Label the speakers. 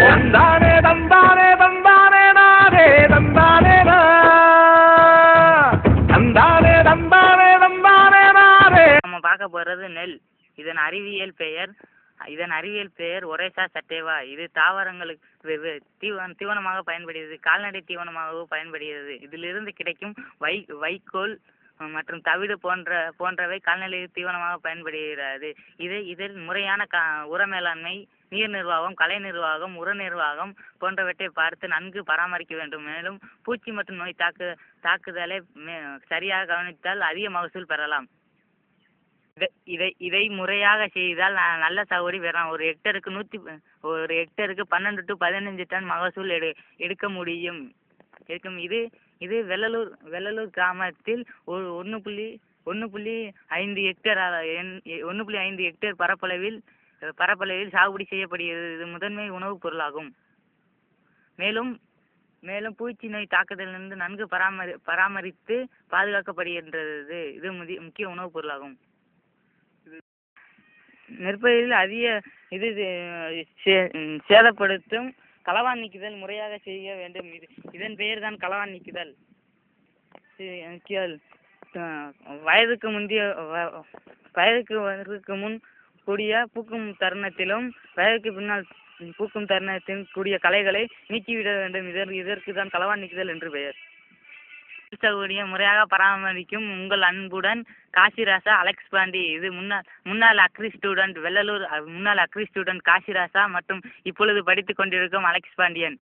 Speaker 1: தந்தானே தந்தானே தந்தானே நானே தந்தானே தந்தானே தந்தானே தந்தானே நானே.
Speaker 2: நம்ம பார்க்க போறது நெல். இதன் அறிவியல் பெயர் ஒரேசா சட்டேவா. இது தாவரங்களுக்கு தீவனமாக பயன்படுகிறது, கால்நடை தீவனமாகவும் பயன்படுகிறது. இதிலிருந்து கிடைக்கும் வைக்கோல் மற்றும் தவிடு போன்றவை கால்நடை தீவனமாக பயன்படுகிறது. இதில் முறையான உர மேலாண்மை, நீர் நிர்வாகம், கலை நிர்வாகம், உர நிர்வாகம் போன்றவற்றை பார்த்து நன்கு பராமரிக்க வேண்டும். மேலும் பூச்சி மற்றும் நோய் தாக்குதலை சரியாக கவனித்தால் அதிக மகசூல் பெறலாம். இதை முறையாக செய்தால் நல்ல சாகுபடி பெறலாம். ஒரு ஹெக்டருக்கு 12 to 15 டன் மகசூல் எடுக்க முடியும். இது வெள்ளலூர் கிராமத்தில் 1.5 ஹெக்டேர் பரப்பளவில் சாகுபடி செய்யப்படுகிறது. இது முதன்மை உணவுப் பொருளாகும். மேலும் பூச்சி நோய் தாக்குதலிலிருந்து நன்கு பராமரித்து பாதுகாக்கப்படுகின்றது. இது முக்கிய உணவுப் பொருளாகும். நெற்பயிரில் அதிக சேதப்படுத்தும் களவான் நீக்குதல் முறையாக செய்ய வேண்டும். இதன் பெயர் தான் களவான் நீக்குதல். வயதுக்கு முன் கூடிய பூக்கும் தருணத்திலும் வயதுக்கு பின்னால் பூக்கும் தருணத்தின் கூடிய களைகளை நீக்கிவிட வேண்டும். இதற்கு தான் களவான் நீக்குதல் என்று பெயர். சாகுபடியை முறையாக பராமரிக்கும் உங்கள் அன்புடன் காசிராசா அலெக்ஸ் பாண்டி. இது முன்னாள் அக்ரி ஸ்டூடெண்ட் வெள்ளலூர் முன்னாள் அக்ரி ஸ்டூடெண்ட் காசிராசா மற்றும் இப்பொழுது படித்துக் கொண்டிருக்கும் அலெக்ஸ் பாண்டியன்.